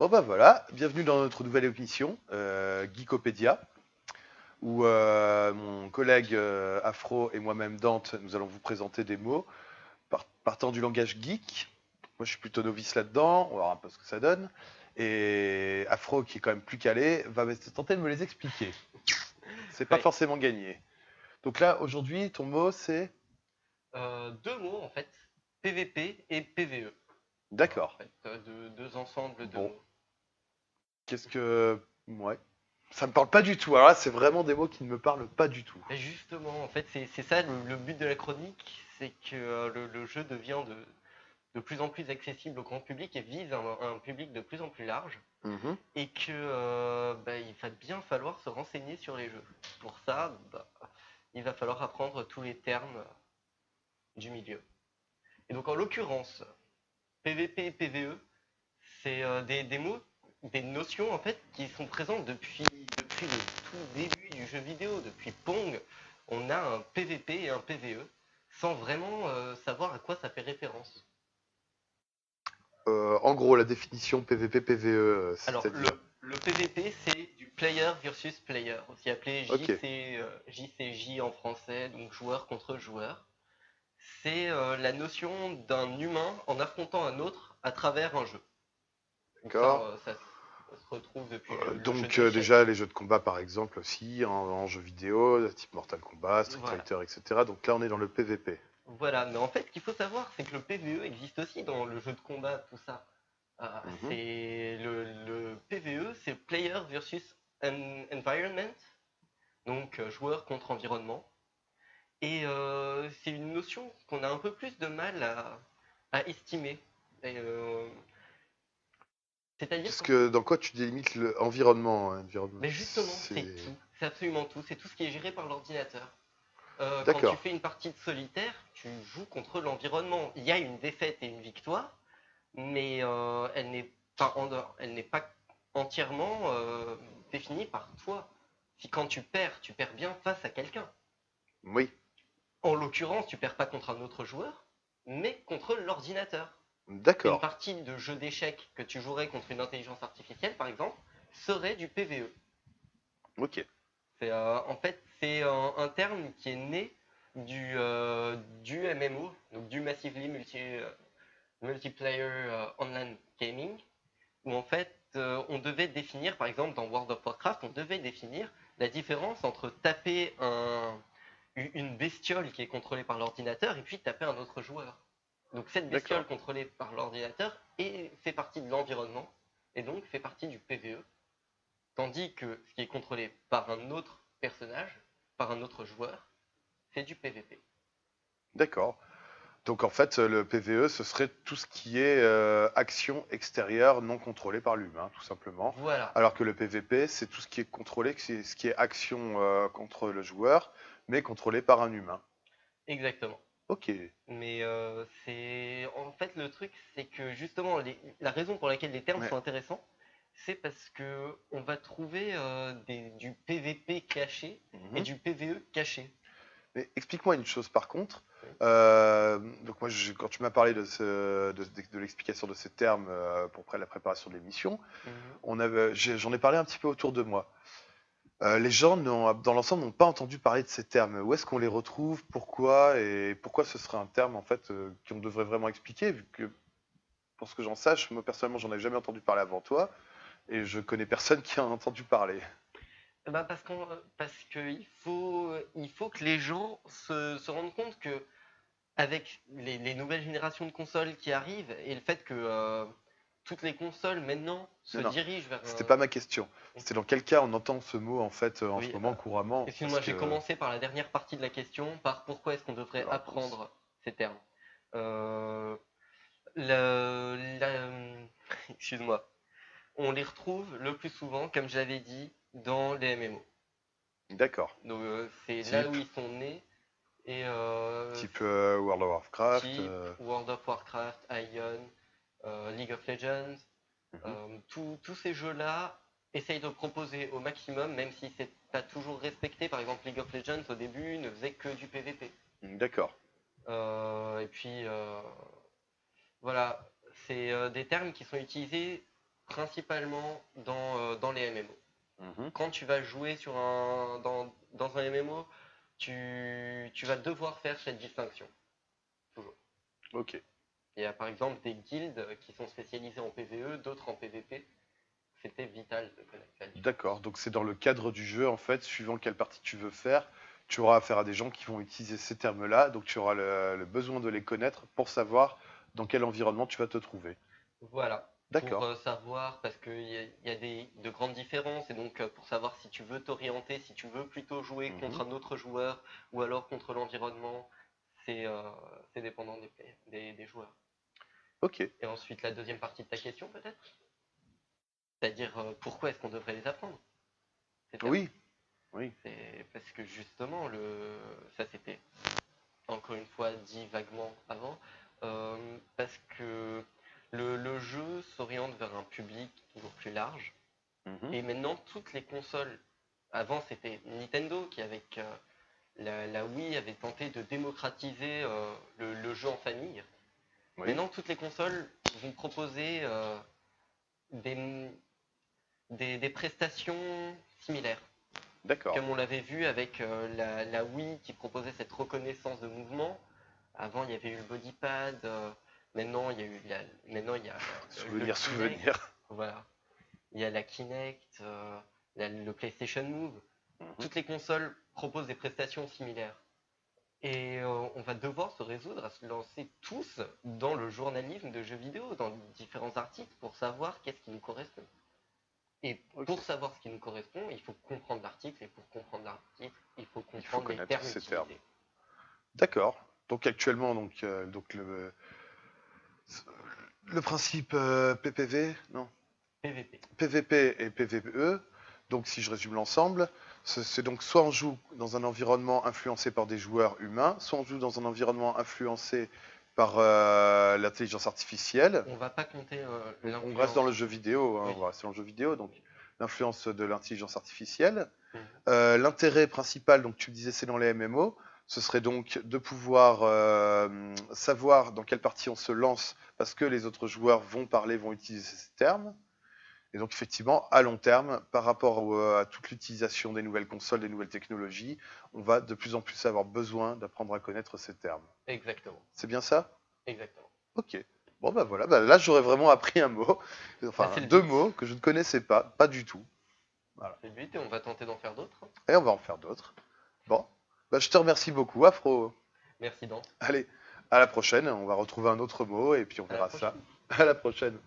Bon bah voilà, bienvenue dans notre nouvelle émission, Geekopédia, où mon collègue Afro et moi-même Dante, nous allons vous présenter des mots partant du langage geek. Moi je suis plutôt novice là-dedans, on va voir un peu ce que ça donne. Et Afro, qui est quand même plus calé, va tenter de me les expliquer. C'est pas Ouais. forcément gagné. Donc là, aujourd'hui, ton mot c'est... Deux mots en fait, PVP et PVE. En D'accord. fait, deux ensembles de Bon, mots. qu'est-ce que... Ouais. Ça me parle pas du tout. Alors là, c'est vraiment des mots qui ne me parlent pas du tout. Et justement, en fait, c'est ça le but de la chronique, c'est que le jeu devient de plus en plus accessible au grand public et vise un public de plus en plus large. Mhm. Et que il va bien falloir se renseigner sur les jeux. Pour ça, il va falloir apprendre tous les termes du milieu. Et donc en l'occurrence, PVP et PVE, c'est des mots, des notions en fait qui sont présentes depuis le tout début du jeu vidéo, depuis Pong. On a un PVP et un PVE sans vraiment savoir à quoi ça fait référence. En gros, la définition PVP-PVE, Alors c'est-à-dire... le PVP c'est du player versus player, aussi appelé Ok, JCJ en français, donc joueur contre joueur. C'est la notion d'un humain en affrontant un autre à travers un jeu. Donc ça, d'accord. ça se retrouve depuis le jeu Donc déjà d'échecs. les jeux de combat par exemple aussi, en jeu vidéo, type Mortal Kombat, Street Voilà. Fighter, etc. Donc là on est dans le PVP. Voilà, mais en fait, ce qu'il faut savoir, c'est que le PVE existe aussi dans le jeu de combat, tout ça. Mhm. C'est le PVE, c'est Player versus Environment, donc joueur contre environnement. Et c'est une notion qu'on a un peu plus de mal à estimer. Et, c'est-à-dire Qu'est-ce que, que, dans quoi tu délimites l'environnement, hein, environnement, mais justement, c'est... c'est absolument tout, c'est tout ce qui est géré par l'ordinateur. Quand tu D'accord. fais une partie de solitaire, tu joues contre l'environnement. Il y a une défaite et une victoire, mais elle n'est pas entièrement définie par toi. Si quand tu perds bien face à quelqu'un. Oui, En l'occurrence, tu perds pas contre un autre joueur, mais contre l'ordinateur. Une d'accord. partie de jeu d'échecs que tu jouerais contre une intelligence artificielle, par exemple, serait du PVE. Ok, En fait, c'est un terme qui est né du MMO, donc du Massively Multiplayer Online Gaming, où en fait on devait définir, par exemple dans World of Warcraft, on devait définir la différence entre taper une bestiole qui est contrôlée par l'ordinateur et puis taper un autre joueur. Donc cette d'accord. bestiole contrôlée par l'ordinateur fait partie de l'environnement et donc fait partie du PVE, tandis que ce qui est contrôlé par un autre personnage, par un autre joueur, fait du PVP. D'accord. Donc en fait, le PVE, ce serait tout ce qui est action extérieure non contrôlée par l'humain, tout simplement. Voilà, Alors que le PVP, c'est tout ce qui est contrôlé, c'est ce qui est action contre le joueur, mais contrôlé par un humain. exactement. Ok. Mais c'est en fait le truc, c'est que justement la raison pour laquelle les termes Ouais. sont intéressants, c'est parce que on va trouver du PVP caché et Mhm. du PVE caché. Mais explique-moi une chose par contre. Oui. Donc moi, quand tu m'as parlé de l'explication de ces termes pour la préparation de l'émission, Mhm. j'en ai parlé un petit peu autour de moi. Les gens, dans l'ensemble, n'ont pas entendu parler de ces termes. Où est-ce qu'on les retrouve? Pourquoi? Et pourquoi ce serait un terme en fait qu'on devrait vraiment expliquer, vu que pour ce que j'en sache, moi personnellement, j'en avais jamais entendu parler avant toi, et je connais personne qui en a entendu parler. Bah parce que il faut que les gens se rendent compte que avec les nouvelles générations de consoles qui arrivent et le fait que toutes les consoles maintenant se Non, non, dirigent vers c'était pas ma question. C'était dans quel cas on entend ce mot en fait en ce oui, moment couramment, parce excuse-moi, j'ai que commencé par la dernière partie de la question, par pourquoi est-ce qu'on devrait alors, apprendre ces termes. Euh, le, la- Excuse-moi. On les retrouve le plus souvent, comme je l'avais dit, dans les MMO. d'accord. Donc c'est là où Type, ils sont nés et type World of Warcraft. type World of Warcraft, Ion, League of Legends, Mhm. tous ces jeux-là essayent de proposer au maximum, même si c'est pas toujours respecté. Par exemple, League of Legends au début ne faisait que du PVP. D'accord. Et puis voilà, c'est des termes qui sont utilisés principalement dans les MMO. Mhm. Quand tu vas jouer dans un MMO, tu vas devoir faire cette distinction. Toujours. Ok. Il y a par exemple des guildes qui sont spécialisées en PvE, d'autres en PvP. C'était vital de connaître la différence. D'accord. Donc c'est dans le cadre du jeu, en fait, suivant quelle partie tu veux faire, tu auras affaire à des gens qui vont utiliser ces termes-là, donc tu auras le besoin de les connaître pour savoir dans quel environnement tu vas te trouver. Voilà, pour D'accord. savoir, parce qu'il y a de grandes différences, et donc pour savoir si tu veux t'orienter, si tu veux plutôt jouer Mhm. contre un autre joueur, ou alors contre l'environnement, c'est dépendant des joueurs. Ok. Et ensuite, la deuxième partie de ta question, peut-être? C'est-à-dire, pourquoi est-ce qu'on devrait les apprendre, ces termes? Oui. Oui. C'est parce que justement, ça c'était encore une fois dit vaguement avant, parce que le jeu s'oriente vers un public toujours plus large. Mhm. Et maintenant, toutes les consoles, avant c'était Nintendo qui avec la Wii avait tenté de démocratiser le jeu en famille. Oui. Maintenant, toutes les consoles vont proposer des, des prestations similaires. D'accord. Comme on l'avait vu avec la Wii qui proposait cette reconnaissance de mouvement. Avant, il y avait eu le bodypad. Maintenant, il y a eu maintenant, il y a le Souvenir, Kinect. souvenir. Voilà. Il y a la Kinect, le PlayStation Move. Mhm. Toutes les consoles proposent des prestations similaires. Et on va devoir se résoudre à se lancer tous dans le journalisme de jeux vidéo, dans différents articles, pour savoir qu'est-ce qui nous correspond. Et Ok. pour savoir ce qui nous correspond, il faut comprendre l'article, et pour comprendre l'article, il faut Il faut comprendre les connaître termes ces utilisés. termes. D'accord. Donc actuellement, le principe PPV, non, PVP. PVP et PVE. Donc si je résume l'ensemble, c'est donc soit on joue dans un environnement influencé par des joueurs humains, soit on joue dans un environnement influencé par l'intelligence artificielle. On va pas compter On reste dans le l'influence. jeu vidéo, hein, Oui. on va rester dans le jeu vidéo, donc l'influence de l'intelligence artificielle. Mhm. L'intérêt principal, donc tu disais, c'est dans les MMO. Ce serait donc de pouvoir savoir dans quelle partie on se lance parce que les autres joueurs vont parler, vont utiliser ces termes. Et donc effectivement, à long terme, par rapport à toute l'utilisation des nouvelles consoles, des nouvelles technologies, on va de plus en plus avoir besoin d'apprendre à connaître ces termes. Exactement. C'est bien ça? Exactement. Ok. Bon ben voilà, ben là j'aurais vraiment appris un mot, enfin C'est le deux but. mots que je ne connaissais pas du tout. Voilà. C'est le but et on va tenter d'en faire d'autres. Et on va en faire d'autres. Bon, ben, je te remercie beaucoup, Afro. Merci Dante. Allez, à la prochaine. On va retrouver un autre mot et puis on À la verra ça. prochaine. À la prochaine.